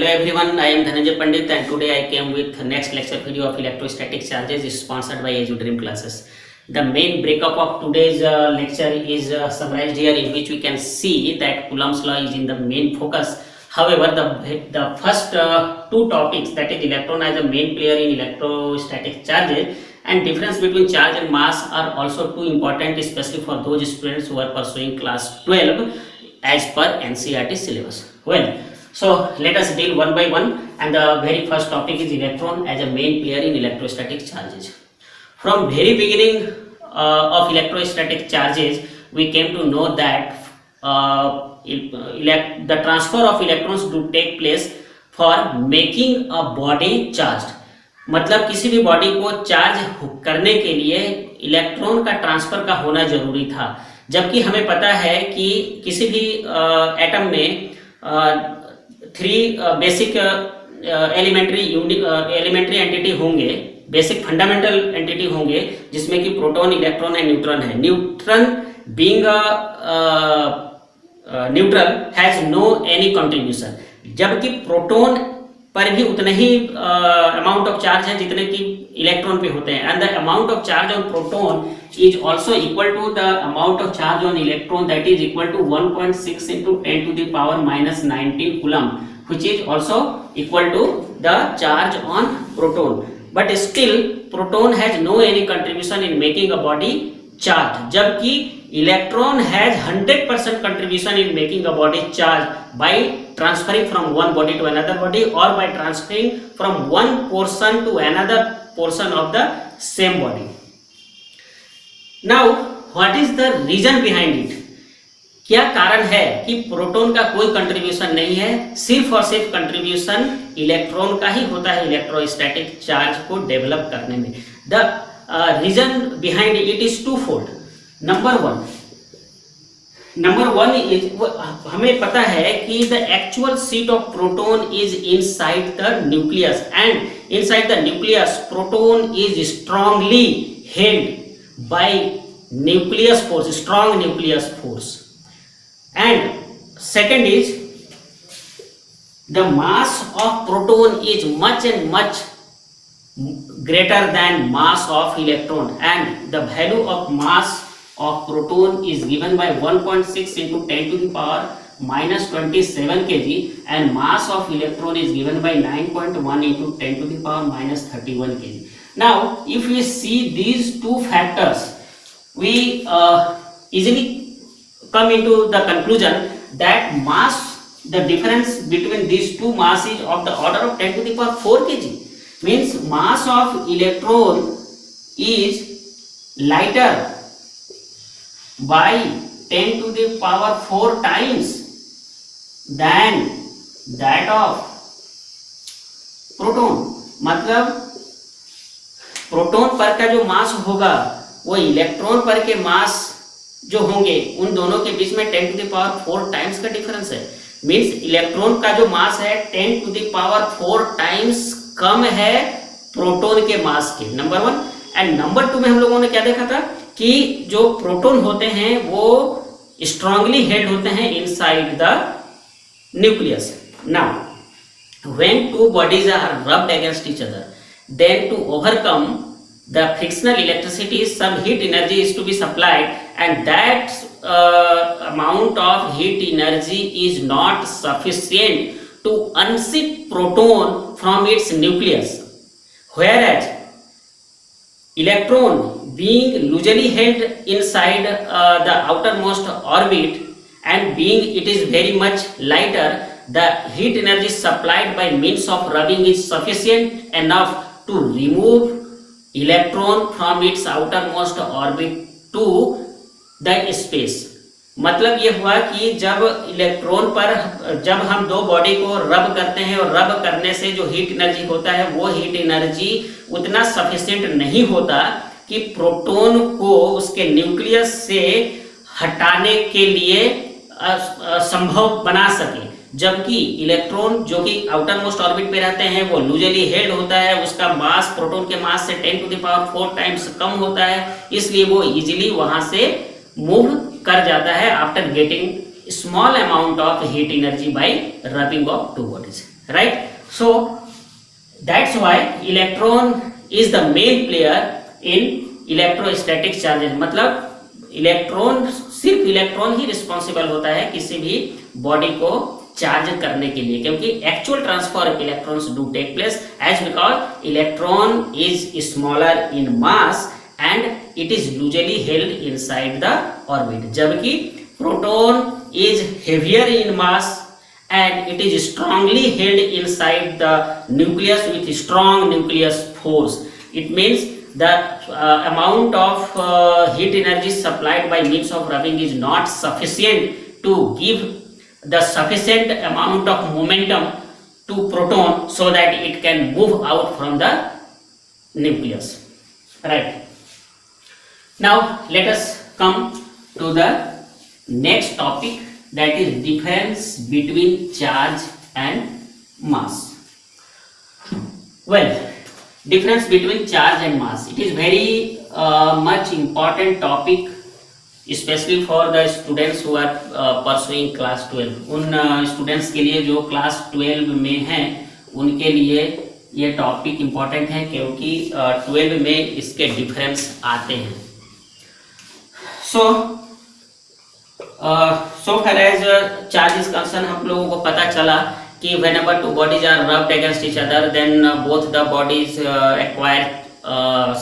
Hello everyone, I am Dhananjay Pandit and today I came with next lecture video of electrostatic charges is sponsored by Edu Dream Classes. The main breakup of today's lecture is summarized here, in which we can see that Coulomb's law is in the main focus. However, the first two topics, that is electron as a main player in electrostatic charges and difference between charge and mass, are also too important, especially for those students who are pursuing class 12 as per NCERT syllabus. Well, so let us deal one by one, and the very first topic is electron as a main player in electrostatic charges. From very beginning of electrostatic charges, we came to know that the transfer of electrons do take place for making a body charged. मतलब किसी भी body को charge करने के लिए electron का transfer का होना जरूरी था, जबकि हमें पता है कि किसी भी एटम में थ्री बेसिक एलिमेंट्री एंटिटी होंगे, बेसिक फंडामेंटल एंटिटी होंगे, जिसमें कि प्रोटॉन, इलेक्ट्रॉन एंड न्यूट्रॉन है. Neutron being neutral has no any contribution, जबकि प्रोटॉन पर भी उतने ही अमाउंट ऑफ चार्ज है जितने कि इलेक्ट्रॉन पे होते हैं. And the amount of charge on proton is also equal to the amount of charge on electron, that is equal to 1.6 into 10 to the power minus 19 coulomb, which is also equal to the charge on proton. But still proton has no any contribution in making a body charged, जबकि electron has 100% contribution in making a body charged by transferring from one body to another body, or by transferring from one portion to another portion of the same body. Now, what is the reason behind it? क्या कारण है कि proton का कोई contribution नहीं है, सिर्फ और सिर्फ कंट्रीब्यूशन इलेक्ट्रॉन का ही होता है इलेक्ट्रोस्टैटिक चार्ज को डेवलप करने में. The reason behind it is twofold. Number one is, हमें पता है कि the actual seat of proton is inside the nucleus, and inside the nucleus proton is strongly held by nucleus force, strong nucleus force. And second is, the mass of proton is much and much greater than mass of electron, and the value of mass of proton is given by 1.6 into 10 to the power minus 27 kg, and mass of electron is given by 9.1 into 10 to the power minus 31 kg. Now, if we see these two factors, we easily come into the conclusion that mass, the difference between these two mass is of the order of 10 to the power 4 kg. Means mass of electron is lighter by 10 to the power 4 times than that of proton. मतलब proton पर का जो मास होगा वो electron पर के मास जो होंगे उन दोनों के बीच में 10 टू द पावर 4 टाइम्स का डिफरेंस है. मींस इलेक्ट्रॉन का जो मास है 10 टू द पावर 4 टाइम्स कम है प्रोटॉन के मास के. Number one. And number two में हम लोगों ने क्या देखा था कि जो प्रोटॉन होते हैं वो स्ट्रांगली हेल्ड होते हैं inside the nucleus. Now when two bodies are rubbed against each other, then to overcome the frictional electricity, some heat energy is to be supplied, and that amount of heat energy is not sufficient to unseat proton from its nucleus, whereas electron being loosely held inside the outermost orbit, and being it is very much lighter, the heat energy supplied by means of rubbing is sufficient enough to remove electron from its outermost orbit to the space. मतलब ये हुआ कि जब electron पर, जब हम दो body को रब करते हैं और रब करने से जो हीट एनर्जी होता है वो हीट एनर्जी उतना सफिशिएंट नहीं होता कि प्रोटॉन को उसके न्यूक्लियस से हटाने के लिए संभव बना सके, जबकि इलेक्ट्रॉन जो कि आउटर मोस्ट ऑर्बिट पे रहते हैं वो लूजली हेल्ड होता है, उसका मास प्रोटॉन के मास से 10 टू द पावर 4 टाइम्स कम होता है, इसलिए वो इजीली वहां से मूव कर जाता है after getting small amount of heat energy by rubbing of two bodies. right? So that's why electron is the main player in electrostatic charges. मतलब इलेक्ट्रॉन, सिर्फ इलेक्ट्रॉन ही रिस्पॉन्सिबल होता है किसी भी बॉडी को चार्ज करने के लिए, क्योंकि actual transfer of electrons do take place as because electron is smaller in mass and it is usually held inside the orbit, जबकि proton is heavier in mass and it is strongly held inside the nucleus with strong nucleus force. It means the amount of heat energy supplied by means of rubbing is not sufficient to give the sufficient amount of momentum to proton so that it can move out from the nucleus, right? Now let us come to the next topic, that is difference between charge and mass. Well, difference between charge and mass, it is very much important topic, especially for the students who are pursuing class 12. उन students के लिए जो class 12 में हैं उनके लिए ये topic important है, क्योंकि 12 में इसके डिफरेंस आते हैं. So far as charge is concerned, हम लोगों को पता चला कि whenever two bodies are rubbed against each other, then both the bodies acquire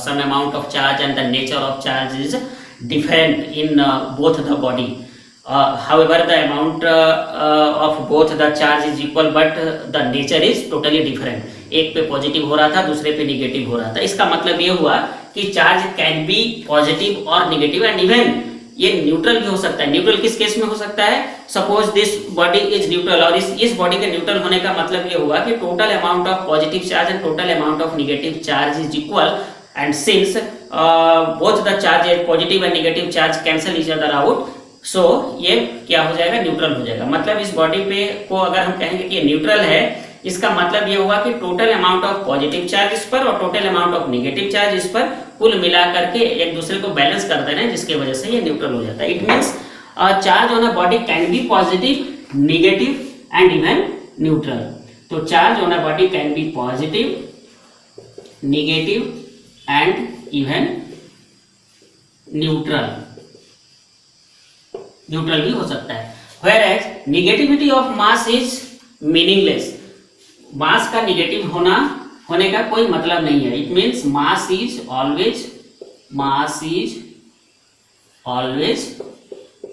some amount of charge, and the nature of charge is different in both the body. However, the amount of both the charge is equal, but the nature is totally different. एक पे positive हो रहा था, दूसरे पे negative हो रहा था. इसका मतलब ये हुआ कि चार्ज कैन बी पॉजिटिव और निगेटिव, एंड इवन ये न्यूट्रल भी हो सकता है. न्यूट्रल किस केस में हो सकता है? Suppose this body is neutral, और इस बॉडी के न्यूट्रल होने का मतलब ये हुआ कि total amount of positive charge and total amount of negative charge is equal, and since both the charge positive and negative charge cancel each other out, so ये क्या हो जाएगा? न्यूट्रल हो जाएगा. मतलब इस बॉडी पे को अगर हम कहेंगे कि न्यूट्रल है, इसका मतलब ये हुआ कि total amount of positive charge इस पर और total amount of negative charge इस पर कुल मिला करके एक दूसरे को बैलेंस कर देना है, जिसके वजह से ये न्यूट्रल हो जाता है. It means charge on a body can be positive, negative and even neutral. तो charge on a body can be positive, negative and even neutral भी हो सकता है. Whereas negativity of mass is meaningless. Mass का negative होने का कोई मतलब नहीं है. It means mass is always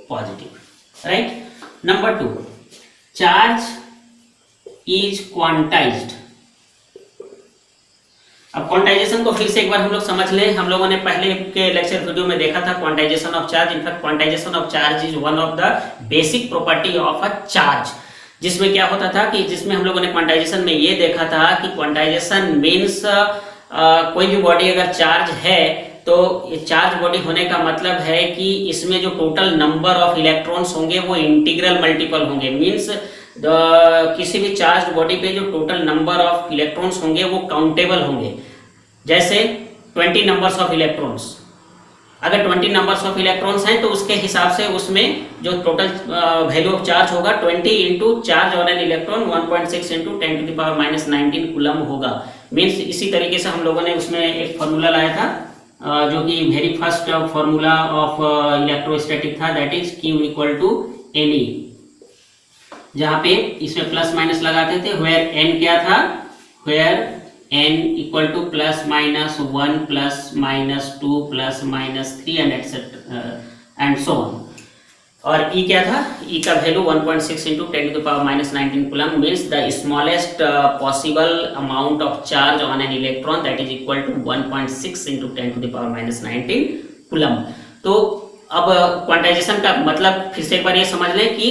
positive, right? Number 2, charge is quantized. अब क्वांटाइजेशन को फिर से एक बार हम लोग समझ ले. हम लोगों ने पहले के लेक्चर वीडियो में देखा था quantization of charge. In fact quantization of charge is one of the basic property of a charge, जिसमें क्या होता था कि जिसमें हम लोगों ने क्वांटाइजेशन में ये देखा था कि क्वांटाइजेशन मीन्स कोई भी बॉडी अगर चार्ज है तो ये चार्ज बॉडी होने का मतलब है कि इसमें जो टोटल नंबर ऑफ इलेक्ट्रॉन्स होंगे वो इंटीग्रल मल्टीपल होंगे. मीन्स किसी भी चार्ज बॉडी पे जो टोटल नंबर ऑफ इलेक्ट्रॉन्स होंगे वो काउंटेबल होंगे. जैसे 20 नंबर्स ऑफ इलेक्ट्रॉन्स, अगर 20 नंबर्स ऑफ इलेक्ट्रॉन्स हैं तो उसके हिसाब से उसमें जो टोटल वैल्यू ऑफ चार्ज होगा 20 into charge on an electron 1.6 into 10⁻⁻19 coulomb होगा. मीन्स इसी तरीके से हम लोगों ने उसमें एक फॉर्मूला लाया था जो कि very first formula of electrostatic था, that is Q equal to NE, जहाँ पे इसमें प्लस माइनस लगाते थे. वेयर N क्या था? Where n equal to +-1 +-2 +-3 and etcetera and so on. और E क्या था? E का value 1.6 into 10⁻⁻19 coulomb, means the smallest possible amount of charge on an electron that is equal to 1.6 into 10⁻⁻19 coulomb. तो अब quantization का मतलब फिर से एक बार ये समझ लें कि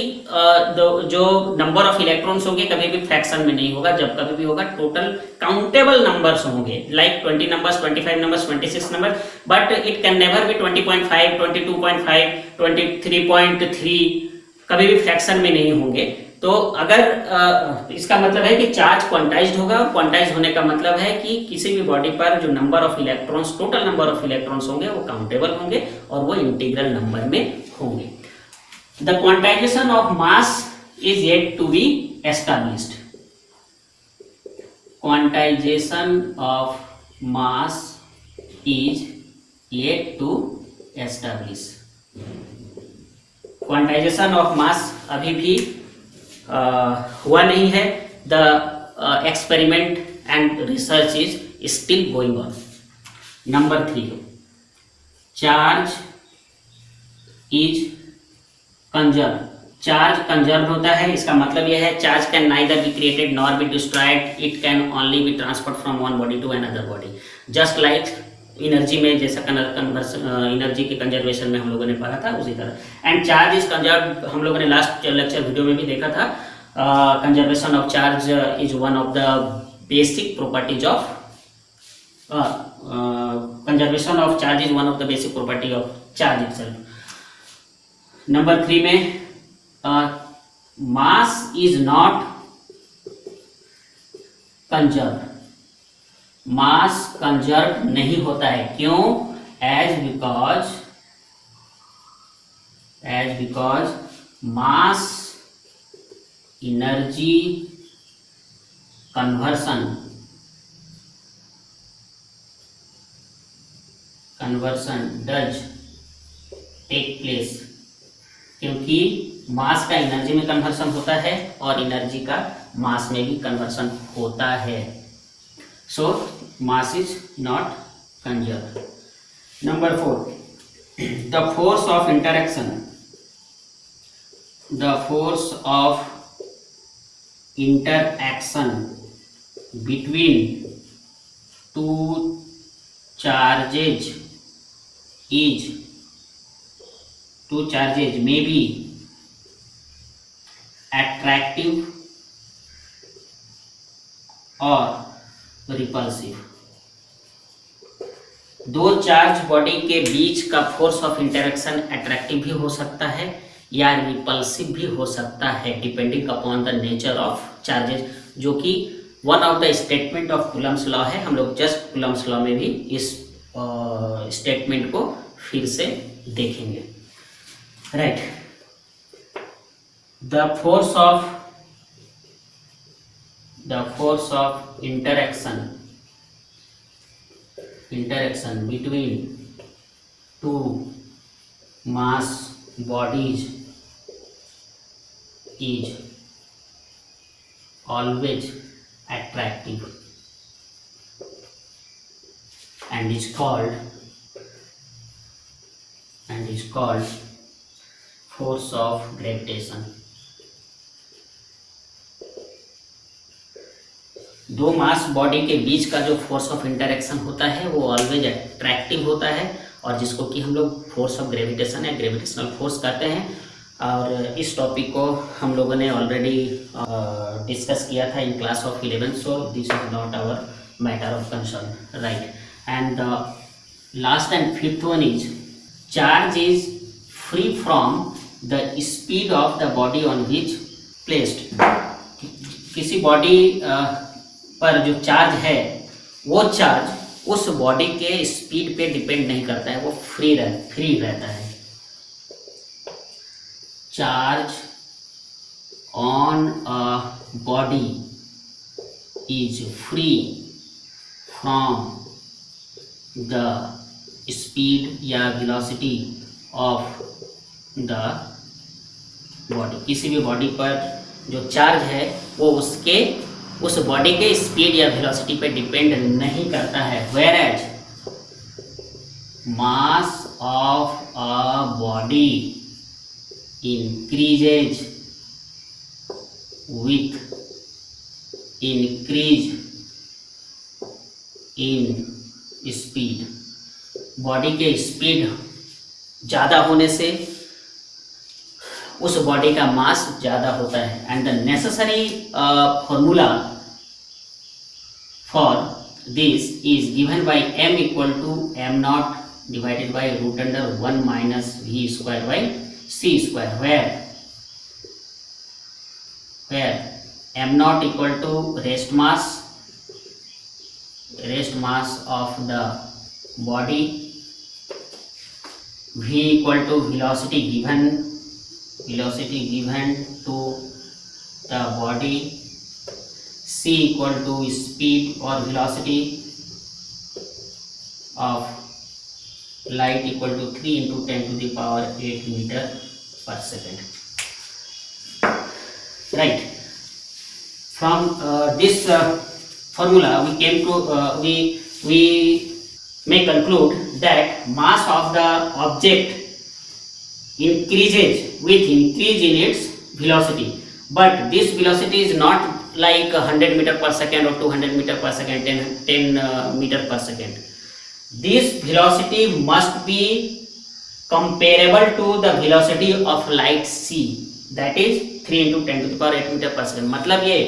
जो नंबर ऑफ इलेक्ट्रॉन्स होंगे कभी भी फ्रैक्शन में नहीं होगा. जब कभी भी होगा टोटल काउंटेबल नंबर्स होंगे, like 20 numbers, 25 numbers, 26 number, but it can never be 20.5, 22.5, 23.3, कभी भी फ्रैक्शन में नहीं होंगे. तो अगर इसका मतलब है कि चार्ज क्वांटाइज्ड होगा, और क्वांटाइज होने का मतलब है कि किसी भी बॉडी पर जो number of electrons, total number of electrons होंगे वो काउंटेबल होंगे और वो इंटीग्रल नंबर में होंगे. The quantisation of mass is yet to be established. Quantisation of mass is yet to establish. Quantisation of mass अभी भी हुआ नहीं है। The experiment and research is still going on. Number 3, charge is conserve. Charge conserve होता है, इसका मतलब यह है charge can neither be created nor be destroyed, it can only be transferred from one body to another body. Just like energy में जैसा conversion energy के conservation में हम लोगों ने पढ़ा था उसी तरह। एंड चार्ज इज कंजर्व हम लोगों ने लास्ट लेक्चर वीडियो में भी देखा था। Conservation of charge is one of the basic properties of conservation of charge is one of the basic property of charge itself. Number 3 में mass is not conserve. Mass conserve नहीं होता है, क्यों? As because mass energy conversion does take place. क्योंकि mass का energy में conversion होता है और एनर्जी का मास में भी कन्वर्सन होता है। So mass is not conserve. Number 4, the force of interaction. The force of interaction between two charges may be attractive और रिपल्सिव। दो चार्ज बॉडी के बीच का फोर्स ऑफ इंटरेक्शन अट्रैक्टिव भी हो सकता है या रिपल्सिव भी हो सकता है, depending upon the nature of charges, जो कि one of the statement of Coulomb's law है। हम लोग जस्ट कूलम्स लॉ में भी इस स्टेटमेंट को फिर से देखेंगे। Right, the force of interaction between two mass bodies is always attractive and is called force of gravitation। दो मास बॉडी के बीच का जो फोर्स ऑफ इंटरेक्शन होता है वो ऑलवेज अट्रैक्टिव होता है, और जिसको कि हम लोग फोर्स ऑफ ग्रेविटेशन या ग्रेविटेशनल फोर्स कहते हैं। और इस टॉपिक को हम लोगों ने ऑलरेडी डिस्कस किया था in class of 11, so this is not our matter of concern. Right, and last and fifth one is charge is free from the speed of the body on which placed. किसी body पर जो charge है वो charge उस body के speed पे depend नहीं करता है, वो फ्री रहता है। Charge on a body is free from the speed या वेलोसिटी ऑफ द बॉडी। किसी भी बॉडी पर जो चार्ज है वो उस बॉडी के स्पीड या वेलोसिटी पे डिपेंड नहीं करता है। Whereas mass of a body increases with increase in speed. Body के स्पीड ज़्यादा होने से उस बॉडी का मास ज़्यादा होता है। And the necessary formula for this is given by m equal to m0 divided by root under 1 minus v square by c square, where m0 equal to rest mass of the body, v equal to velocity given to the body, c equal to speed or velocity of light equal to 3 into 10 to the power 8 meter per second. Right. From this formula, we came to we may conclude that mass of the object increases with increase in its velocity, but this velocity is not like 100 meter per second or 200 meter per second, 10 meter per second. This velocity must be comparable to the velocity of light c, that is 3 into 10 to the power 8 meter per second. मतलब ये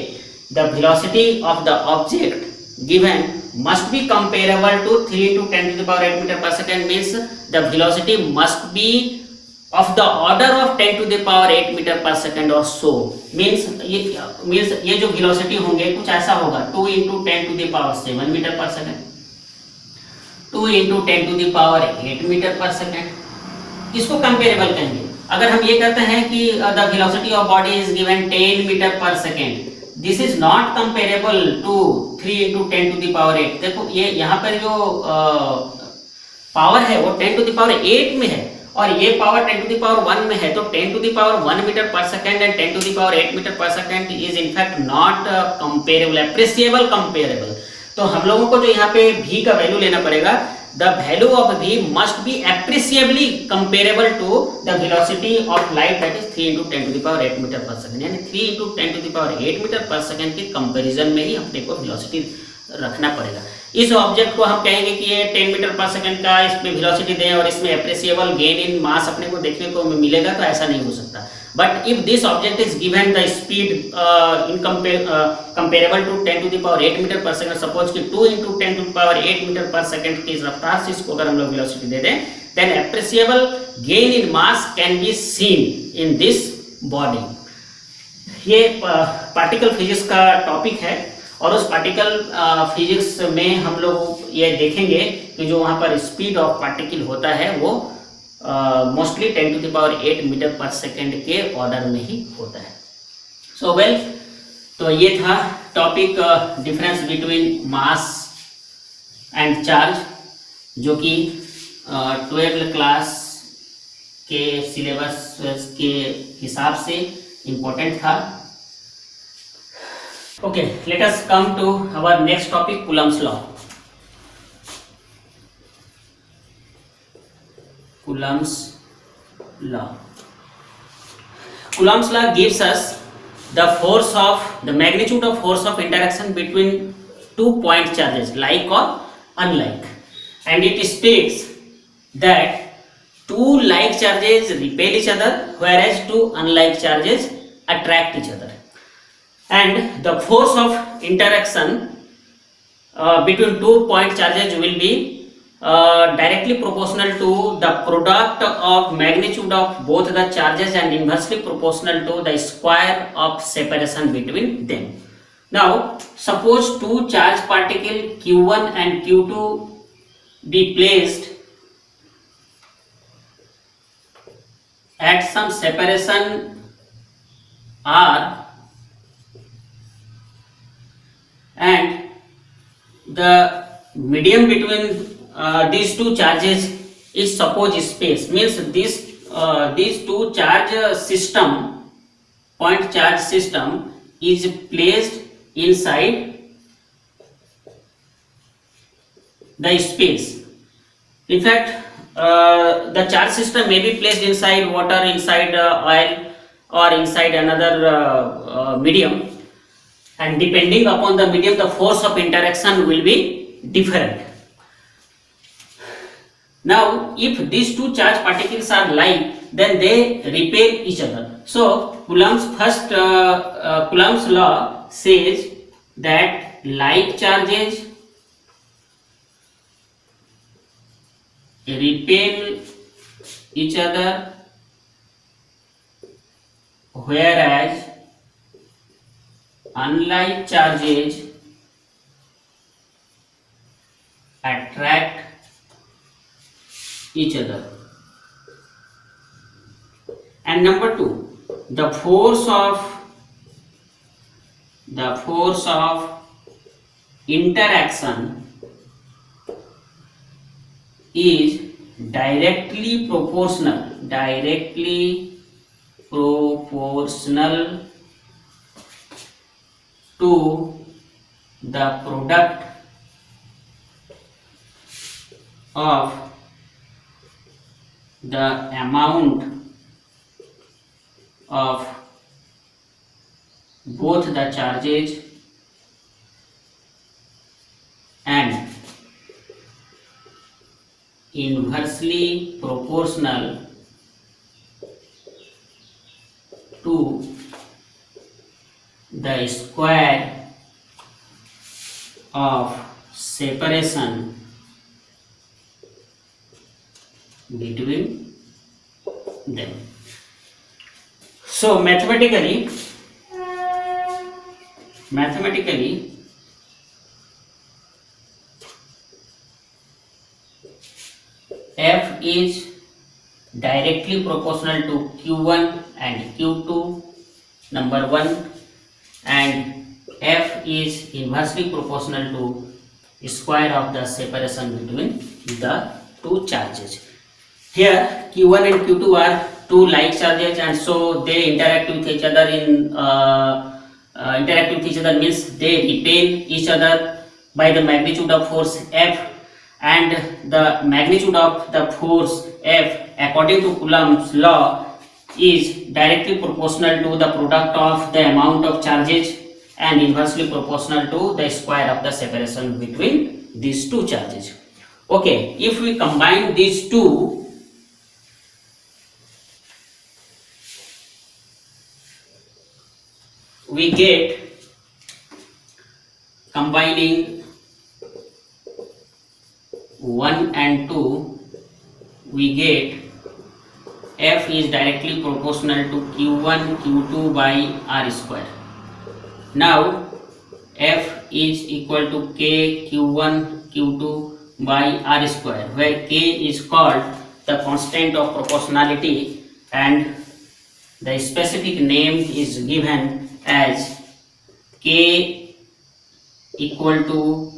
the velocity of the object given must be comparable to 3 into 10 to the power 8 meter per second, means the velocity must be of the order of 10 to the power 8 meter per second or so. means ये जो velocity होंगे कुछ ऐसा होगा 2 into 10 to the power 7 meter per second, 2 into 10 to the power 8 meter per second. इसको comparable कहेंगे. अगर हम ये कहते हैं कि the velocity of body is given 10 meter per second, this is not comparable to 3 into 10 to the power 8. देखो ये यहाँ पर जो पावर है वो 10 to the power 8 में है और ये पावर 10 to the power 1 में है. तो 10 to the power 1 meter per second and 10 to the power 8 meter per second is in fact not comparable, appreciable comparable. तो हम लोगों को जो यहाँ पे v का वैल्यू लेना पड़ेगा. The value of v must be appreciably comparable to the velocity of light, that is 3 into 10 to the power 8 meter per second. यानी 3 into 10 to the power 8 meter per second के comparison में ही अपने को velocity रखना पड़ेगा. इस object को हम कहेंगे कि ये 10 मीटर पर सेकंड का इसमें वेलोसिटी दें और इसमें एप्रिसिएबल गेन इन मास अपने को देखने को मिलेगा, तो ऐसा नहीं हो सकता. But if this object is given the speed in comparable to 10 to the power 8 metre per second, suppose कि 2 into 10 to the power 8 metre per second की रफ्तार से इसको अगर हम लोग वेलोसिटी दे दें, then appreciable gain in mass can be seen in this body. ये पार्टिकल फिजिक्स का टॉपिक है और उस पार्टिकल फिजिक्स में हम लोग ये देखेंगे कि जो वहाँ पर स्पीड ऑफ पार्टिकल होता है वो mostly 10 to the power 8 metre per second के ऑर्डर में ही होता है. सो वेल, तो ये था topic difference between mass and charge, जो कि 12th क्लास के सिलेबस के हिसाब से इम्पोर्टेंट था. Okay, let us come to our next topic, Coulomb's law. Coulomb's law. Coulomb's law gives us the magnitude of force of interaction between 2 point charges, like or unlike, and it states that 2 like charges repel each other, whereas 2 unlike charges attract each other. And the force of interaction between 2 point charges will be directly proportional to the product of magnitude of both the charges and inversely proportional to the square of separation between them. Now, suppose 2 charged particles Q1 and Q2 be placed at some separation R, and the medium between these 2 charges is suppose space. Means these 2 charge system, point charge system, is placed inside the space. In fact, the charge system may be placed inside water, inside oil, or inside another medium, and depending upon the medium the force of interaction will be different. Now, if these 2 charged particles are like, then they repel each other. So Coulomb's law says that like charges repel each other, whereas unlike charges attract each other. And number 2, the force of the force of interaction is directly proportional to the product of the amount of both the charges and inversely proportional to the square of separation between them. So mathematically F is directly proportional to Q1 and Q2, number 1, and F is inversely proportional to square of the separation between the two charges. Here Q1 and Q2 are two like charges, and so they interact with each other means they repel each other by the magnitude of force F, and the magnitude of the force F according to Coulomb's law is directly proportional to the product of the amount of charges and inversely proportional to the square of the separation between these two charges. Okay, if we combine these two, we get, combining 1 and 2, we get F is directly proportional to Q1 Q2 by R square. Now F is equal to K Q1 Q2 by R square, where K is called the constant of proportionality and the specific name is given as K equal to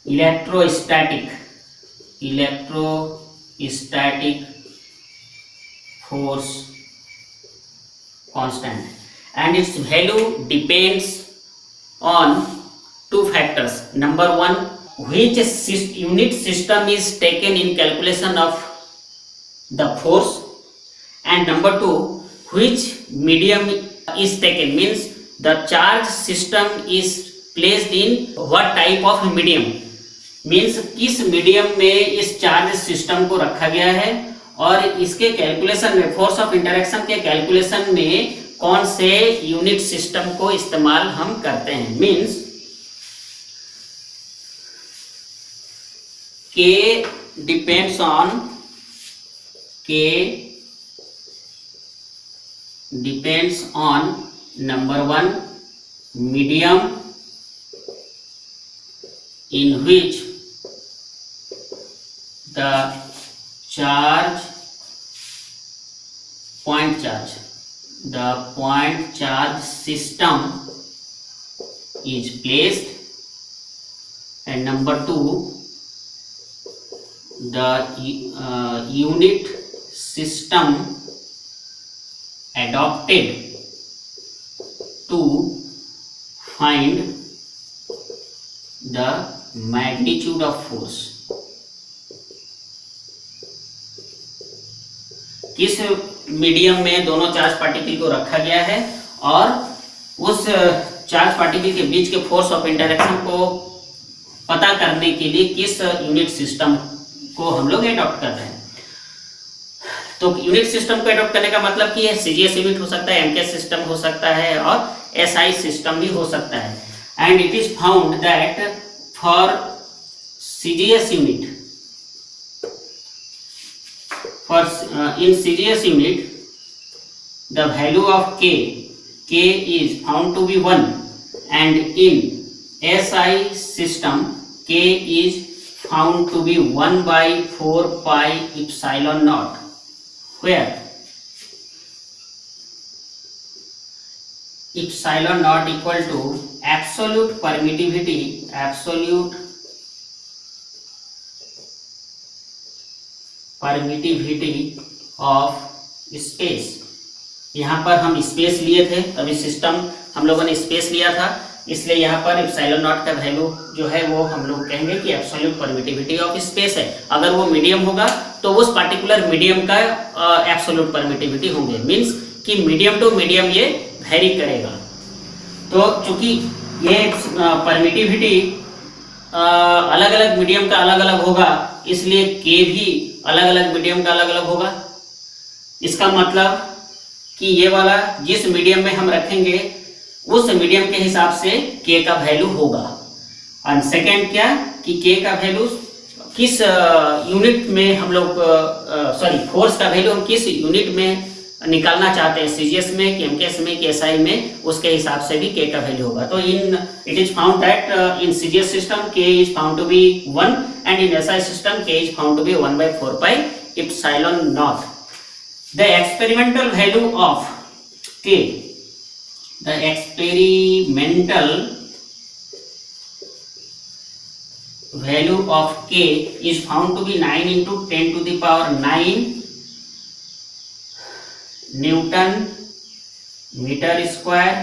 electrostatic force constant, and its value depends on two factors. Number 1, which unit system is taken in calculation of the force, and number 2, which medium is taken, means the charge system is placed in what type of medium, means किस medium में इस charge system को रखा गया है और इसके calculation में, फोर्स ऑफ इंटरेक्शन के कैलकुलेशन में कौन से यूनिट सिस्टम को इस्तेमाल हम करते हैं. Means K depends on number 1, medium in which the point charge system is placed, and number 2, the unit system adopted to find the magnitude of force. किस मीडियम में दोनों चार्ज पार्टिकल को रखा गया है और उस चार्ज पार्टिकल के बीच के फोर्स ऑफ इंटरेक्शन को पता करने के लिए किस यूनिट सिस्टम को हम लोग एडॉप्ट कर रहे हैं. तो यूनिट सिस्टम को एडॉप्ट करने का मतलब कि सीजीएस यूनिट हो सकता है, एमकेएस सिस्टम हो सकता है और एसआई सिस्टम भी हो सकता है. And it is found that for CGS unit, in CGS unit, the value of K is found to be 1, and in SI system K is found to be 1 by 4 pi epsilon naught, where epsilon naught equal to absolute permittivity of space. यहाँ पर हम space लिए थे, अभी system हम लोगों ने space लिया था, इसलिए यहाँ पर एप्सिलॉन नॉट का वैल्यू जो है वो हम लोग कहेंगे कि एब्सोल्यूट परमिटिविटी ऑफ स्पेस है। अगर वो मीडियम होगा तो उस पर्टिकुलर मीडियम का एब्सोल्यूट परमिटिविटी होंगे, मीन्स कि मीडियम टू मीडियम ये वेरी करेगा। तो चूंकि ये परमिटिविटी अलग अलग मीडियम का अलग अलग होगा, इसलिए के भी अलग अलग मीडियम का अलग अलग होगा। इसका मतलब कि ये वाला जिस मीडियम में हम रखेंगे उस मीडियम के हिसाब से के का वैल्यू होगा। और सेकेंड क्या कि के का वैल्यू किस यूनिट में हम लोग फोर्स का वैल्यू हम किस यूनिट में निकालना चाहते हैं, सीजीएस में, केएमकेएस में, केएसआई में, उसके हिसाब से भी के का वैल्यू होगा। तो it is found that in CGS system K is found to be 1 and in SI system K is found to be 1/4 pi epsilon naught. The experimental value of K, the experimental value of K is found to be 9 into 10 to the power 9 Newton metre square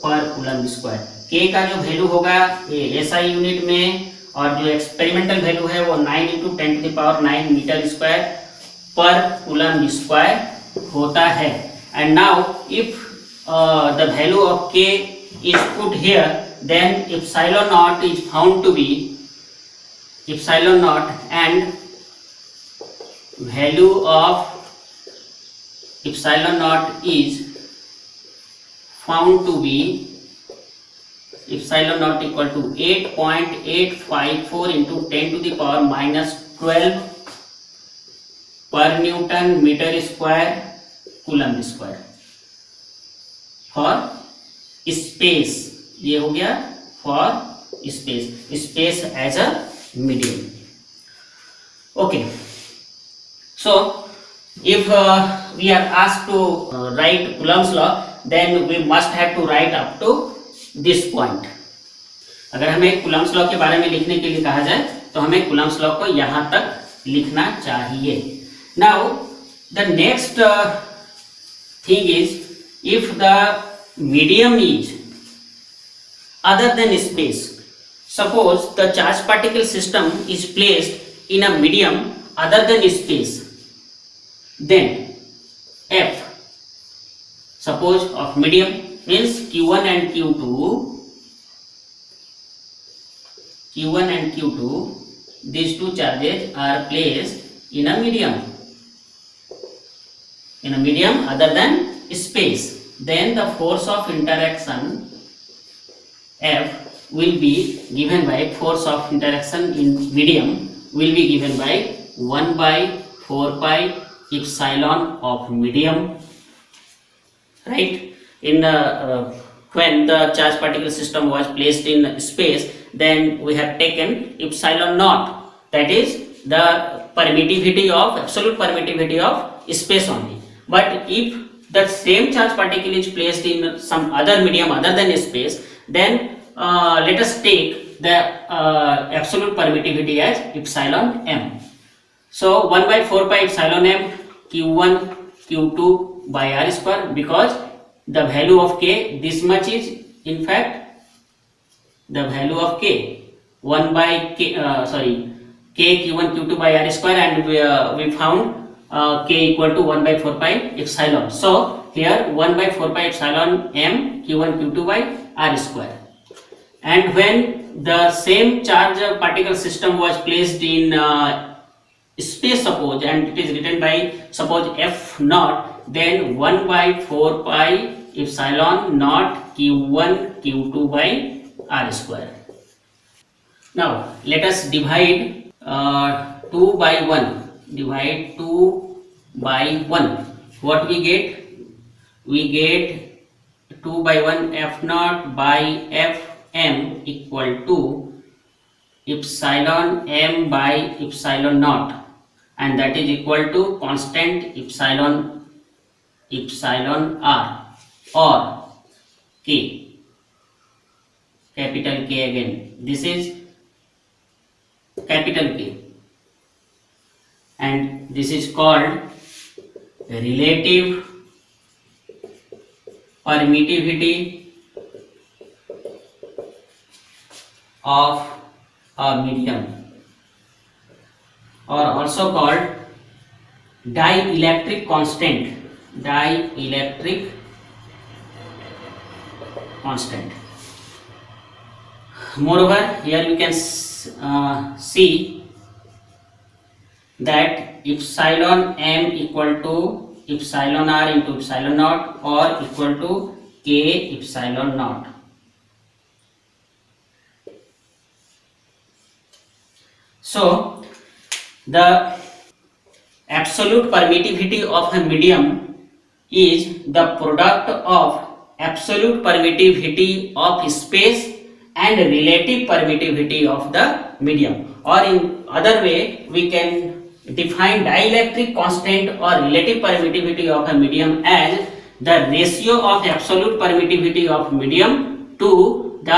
पर coulomb square. K का जो value होगा SI unit में, और जो experimental value है वो 9 into 10 to the power 9 metre square पर कूलम स्क्वायर होता है। And now if the value of K is put here, then epsilon naught is found to be epsilon naught and value of epsilon naught is found to be epsilon naught equal to 8.854 into 10 to the power -12 पर newton metre square coulomb square for space. ये हो गया for space as a medium. Okay, so if we are asked to write Coulomb's law, then we must have to write up to this point. अगर हमें Coulomb's law के बारे में लिखने के लिए कहा जाए तो हमें कूलम्स लॉ को यहां तक लिखना चाहिए। Now the next thing is, if the medium is other than space, suppose the charge particle system is placed in a medium other than space, then F, suppose of medium means Q1 and Q2, these two charges are placed in a medium other than space, then the force of interaction F will be given by force of interaction in medium will be given by 1/4 pi epsilon of medium, right? In the when the charge particle system was placed in space, then we have taken epsilon naught, that is the permittivity of absolute permittivity of space only. But if the same charge particle is placed in some other medium other than space, then let us take the absolute permittivity as epsilon m. So 1/4 pi epsilon m q1 q2 by r square, because the value of k this much is in fact the value of k 1 by k k q1 q2 by r square, and we found k equal to 1/4 pi epsilon. So here 1/4 pi epsilon m q1 q2 by r square. And when the same charge particle system was placed in space, suppose, and it is written by suppose f naught, then 1/4 pi epsilon naught q1 q2 by r square. Now let us divide 2 by 1. Divide 2 by 1. What we get? We get 2 by 1 f naught by f m equal to epsilon m by epsilon naught, and that is equal to constant epsilon r, or K, capital K again. This is capital K, and this is called relative permittivity of a medium, or also called dielectric constant. Dielectric constant. Moreover, here you can see that epsilon m equal to epsilon r into epsilon naught, or equal to k epsilon naught. So the absolute permittivity of a medium is the product of absolute permittivity of space and relative permittivity of the medium, or in other way we can define dielectric constant or relative permittivity of a medium as the ratio of absolute permittivity of medium to the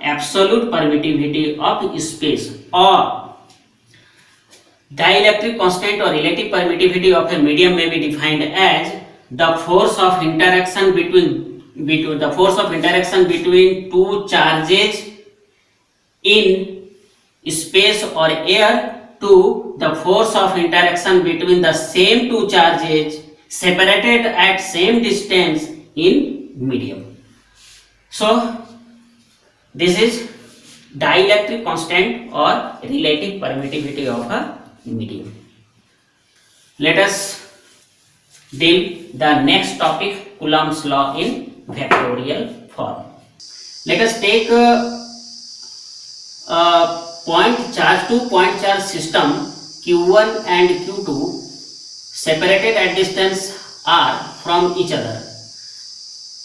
absolute permittivity of space. Or dielectric constant or relative permittivity of a medium may be defined as the force of interaction between two charges in space or air to the force of interaction between the same two charges separated at same distance in medium. So this is dielectric constant or relative permittivity of a medium. Let us deal the next topic, Coulomb's law in vectorial form. Let us take two point charge system Q1 and Q2 separated at distance r from each other.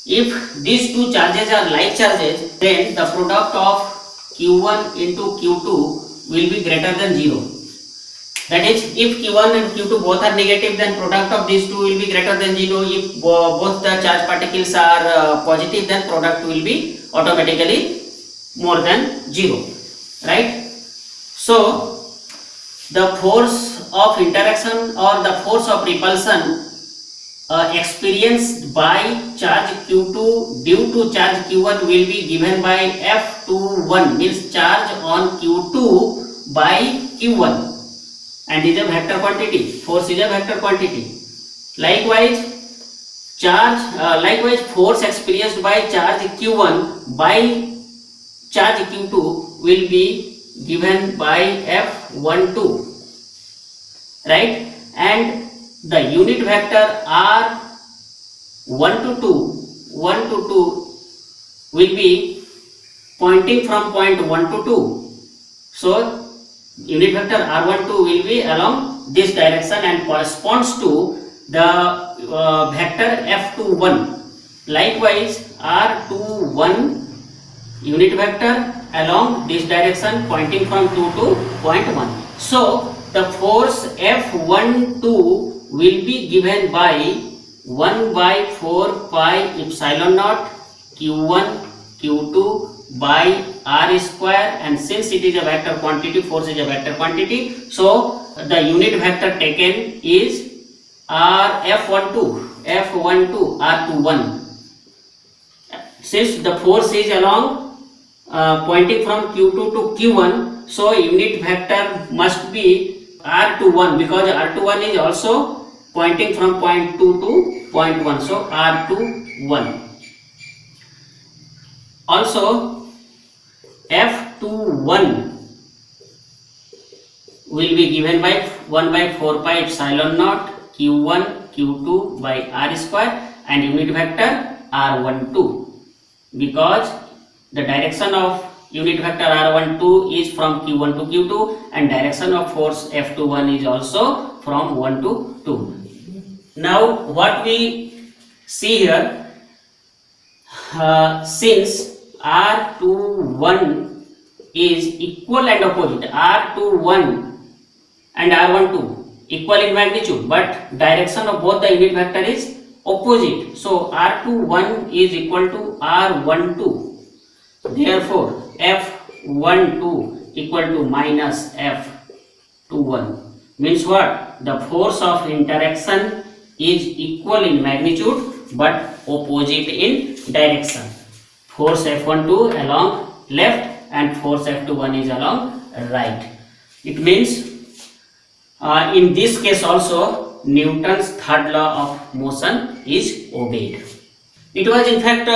If these two charges are like charges, then the product of Q1 into Q2 will be greater than 0. That is, if Q1 and Q2 both are negative, then product of these two will be greater than 0. If both the charge particles are positive, then product will be automatically more than 0. Right? So the force of interaction or the force of repulsion experienced by charge Q2 due to charge Q1 will be given by F21, means charge on Q2 by Q1, and is a vector quantity. Force is a vector quantity. Likewise, force experienced by charge Q1 by charge Q2 will be given by F12, right? And the unit vector R1 to 2 will be pointing from point 1 to 2. So unit vector R12 will be along this direction and corresponds to the vector F21. Likewise, R21 unit vector along this direction pointing from 2 to point 1. So the force F12 will be given by 1 by 4 pi epsilon naught Q1 Q2 by R square, and since it is a vector quantity, force is a vector quantity, so the unit vector taken is F12 R21. Since the force is along pointing from Q2 to Q1, so unit vector must be R21, because R21 is also pointing from point 2 to point 1, so R21. Also F21 will be given by 1 by 4 pi epsilon naught Q1 Q2 by R square, and unit vector R12, because the direction of unit vector R12 is from Q1 to Q2, and direction of force F21 is also from 1 to 2. Now what we see here, since R21 is equal and opposite, R21 and R12 equal in magnitude, but direction of both the unit vector is opposite. So R21 is equal to R12. Therefore, F12 equal to minus F21 means what? The force of interaction is equal in magnitude but opposite in direction. Force F12 along left and force F21 is along right. It means in this case also Newton's third law of motion is obeyed. It was in fact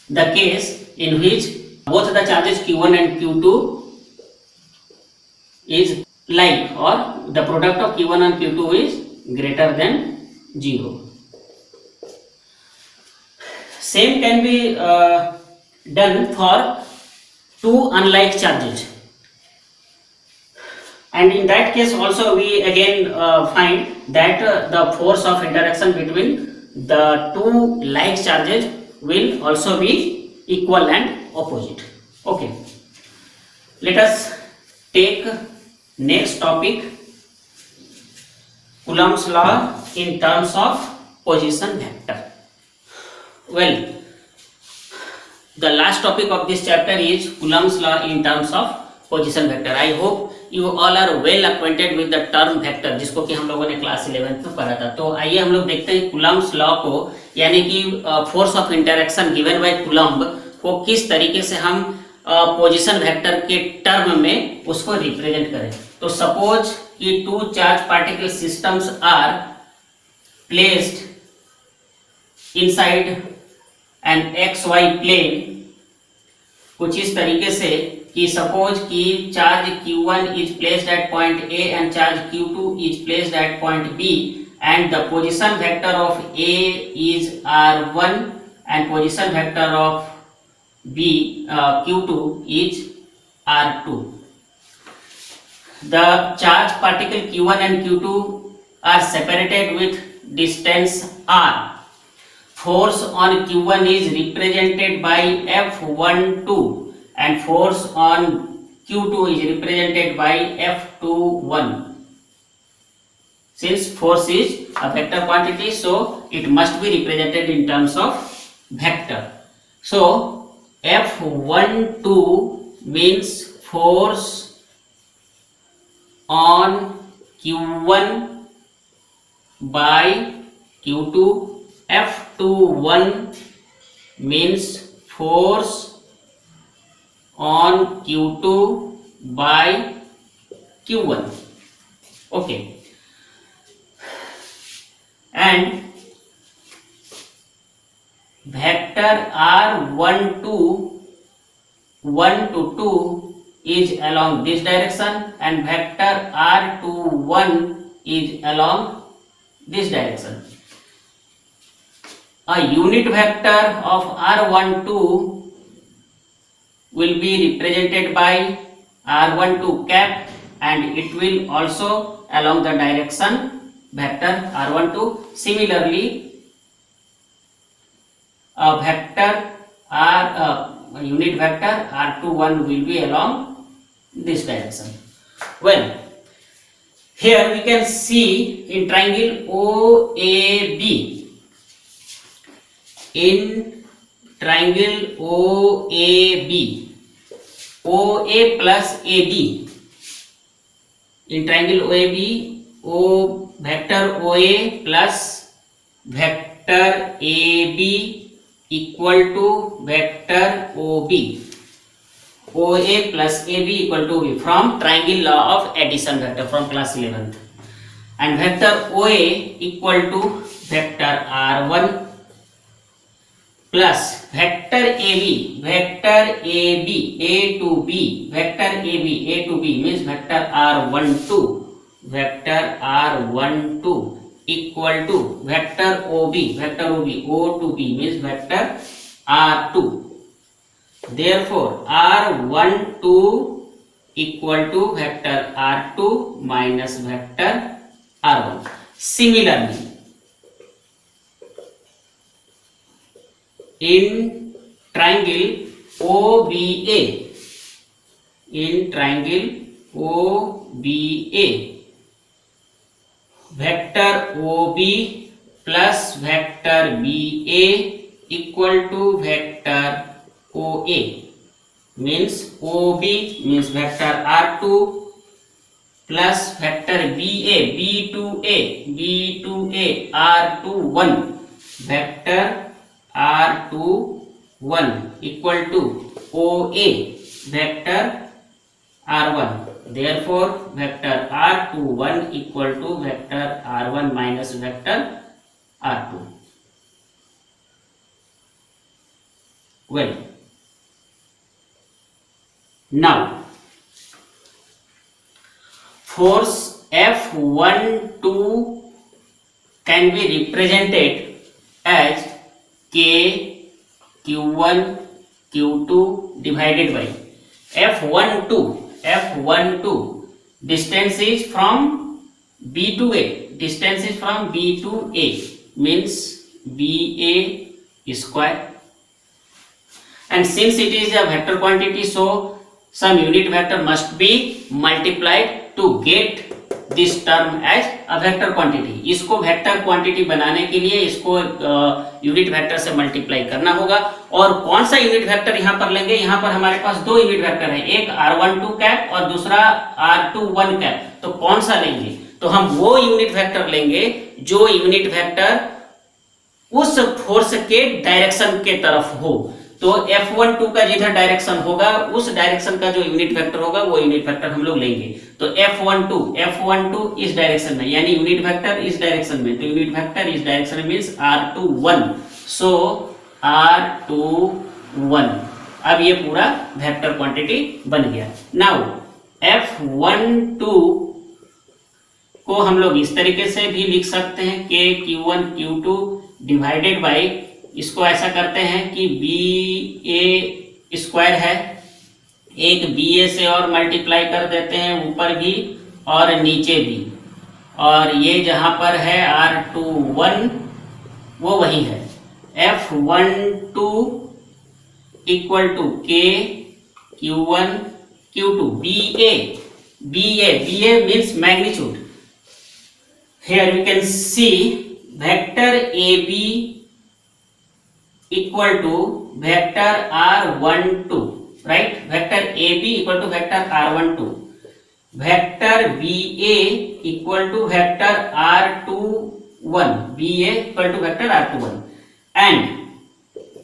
the case in which both the charges Q1 and Q2 is like, or the product of Q1 and Q2 is greater than 0. Same can be done for two unlike charges, and in that case also we again find that the force of interaction between the two like charges will also be equal and opposite. Okay, let us take next topic, Coulomb's law in terms of position vector. Well, the last topic of this chapter is Coulomb's law in terms of position vector. I hope you all are well acquainted with the term vector, जिसको कि हम लोगों ने class 11th में पढ़ा था. तो आइए हम लोग देखते हैं Coulomb's law को, यानी कि force of interaction given by Coulomb को किस तरीके से हम पोजीशन वेक्टर के टर्म में उसको रिप्रेजेंट करें. तो सपोज कि two charge particle systems are placed inside an XY plane, कुछ इस तरीके से कि सपोज कि charge Q1 is placed at point A and charge Q2 is placed at point B and the position vector of A is R1 and position vector of B Q2 is R2. The charge particle Q1 and Q2 are separated with distance R. Force on Q1 is represented by F12 and force on Q2 is represented by F21. Since force is a vector quantity, so it must be represented in terms of vector. So F12 means force on Q1 by Q2. F21 means force on Q2 by Q1. Okay. And vector R12 1 to 2 is along this direction and vector R21 is along this direction. A unit vector of R12 will be represented by R12 cap and it will also along the direction vector R12. Similarly, a vector a unit vector R21 will be along this direction. Well, here we can see in triangle OAB. In triangle OAB, OA plus AB. In triangle OAB, O vector OA plus vector AB equal to vector OB. OA plus AB equal to B from triangle law of addition vector from class 11th. And vector OA equal to vector R1 plus vector AB, A to B, vector AB, A to B means vector R12, vector R12 equal to vector OB, O to B means vector R2. Therefore, R12 equal to vector R2 minus vector R1. Similarly, in triangle OBA, vector OB plus vector BA equal to vector OA, means OB means vector R2 plus vector BA B2A R21 vector R21 equal to OA vector R1. Therefore vector R21 equal to vector R1 minus vector R2. Well, now force F12 can be represented as K Q1 Q2 divided by F12 distance is from B to A, means BA square, and since it is a vector quantity, so some unit vector must be multiplied to get this term as a vector quantity. इसको vector quantity बनाने के लिए इसको unit vector से multiply करना होगा। और कौन सा यूनिट वेक्टर यहाँ पर लेंगे? यहाँ पर हमारे पास दो यूनिट वेक्टर है, एक R12 कैप और दूसरा R21 कैप। तो कौन सा लेंगे? तो हम वो यूनिट वेक्टर लेंगे जो यूनिट वेक्टर उस फोर्स के डायरेक्शन के तरफ हो। तो F12 का जिधर डायरेक्शन होगा उस डायरेक्शन का जो यूनिट वेक्टर होगा वो यूनिट वेक्टर हम लोग लेंगे। तो F12 इस डायरेक्शन में, यानी यूनिट वेक्टर इस डायरेक्शन में, तो यूनिट वेक्टर इस डायरेक्शन में मींस R21, सो R21। अब ये पूरा वेक्टर क्वांटिटी बन गया। नाउ F12 को हम लोग इस तरीके से भी लिख सकते हैं कि Q1 Q2 डिवाइडेड बाई, इसको ऐसा करते हैं कि BA स्क्वायर है, एक BA से और मल्टीप्लाई कर देते हैं ऊपर भी और नीचे भी, और ये जहां पर है R21 वो वही है। F12 equal to K Q1 Q2 BA means magnitude. Here we can see vector AB equal to vector R12, right? Vector AB equal to vector R12, vector BA equal to vector R21, BA equal to vector R21, and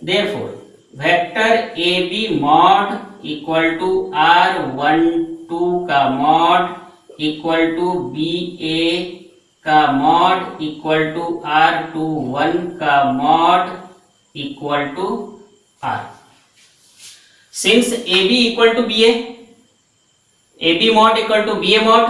therefore vector AB mod equal to R12 का mod equal to BA का mod equal to R21 का mod equal to R. Since AB equal to BA, AB mod equal to BA mod,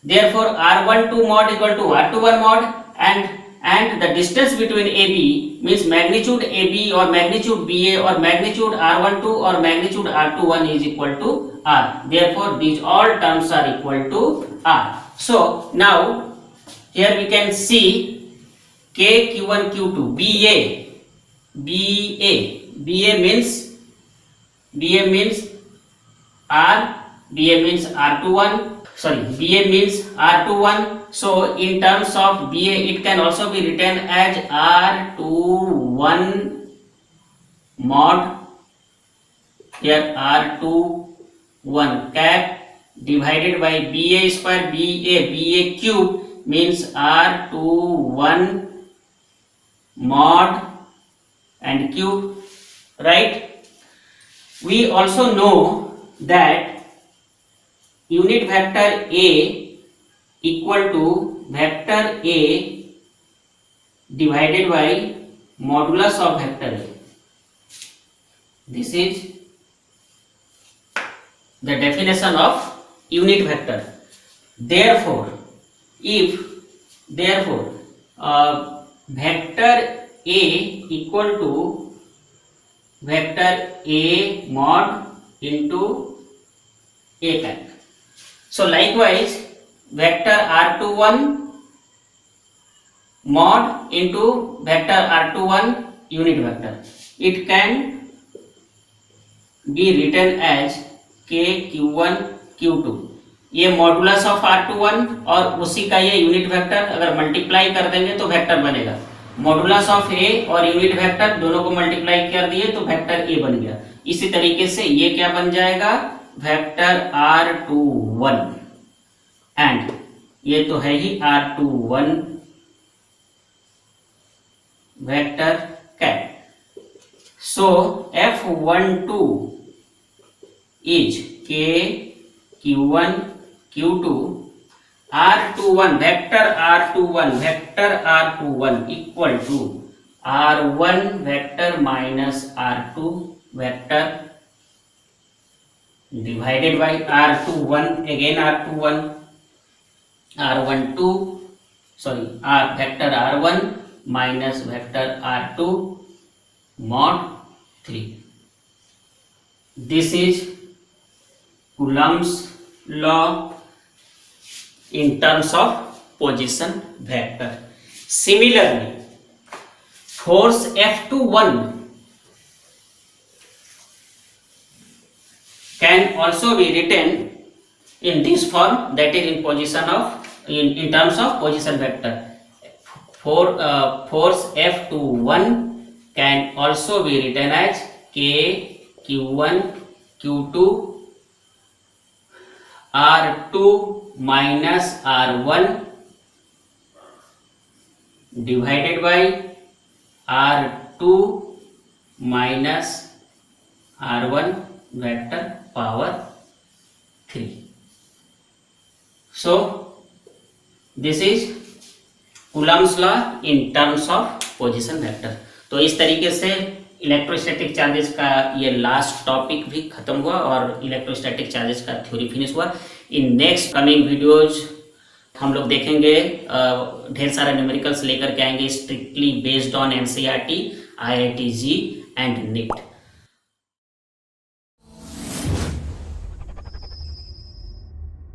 therefore R12 mod equal to R21 mod, and the distance between AB means magnitude AB or magnitude BA or magnitude R12 or magnitude R21 is equal to R. Therefore these all terms are equal to R. So now here we can see K Q1 Q2 BA means R, BA means R21, sorry, BA means R21. So in terms of BA it can also be written as R21 mod, here R21 cap divided by BA square, BA cube means R21 mod and cube, right? We also know that unit vector A equal to vector A divided by modulus of vector A. This is the definition of unit vector. Therefore vector A equal to vector A mod into A cap. So likewise vector R21 mod into vector R21 unit vector, it can be written as K Q1 Q2. ये modulus of R21 और उसी का ये unit vector अगर multiply कर देंगे तो vector बनेगा। मॉडुलस ऑफ ए और यूनिट वेक्टर दोनों को मल्टीप्लाई कर दिए तो वेक्टर ए बन गया। इसी तरीके से ये क्या बन जाएगा, वेक्टर R21 एंड ये तो है ही R21 वेक्टर कैट। So F12 is K Q1 Q2 R21 vector R21 equal to R1 vector minus R2 vector divided by R21 again vector R1 minus vector R2 mod 3. This is Coulomb's law in terms of position vector. Similarly, force F21 can also be written in this form, that is in position of in terms of position vector. Force F21 can also be written as K Q1 Q2 R2 minus R1 divided by R2 minus R1 vector power 3. So this is Coulomb's law in terms of position vector. तो इस तरीके से electrostatic charges का ये last topic भी खत्म हुआ और इलेक्ट्रोस्टैटिक चार्जेस का थ्योरी फिनिश हुआ। इन नेक्स्ट कमिंग वीडियोज हम लोग देखेंगे ढेर सारा न्यूमेरिकल्स लेकर के आएंगे, strictly based on NCERT, IIT JEE and NIT।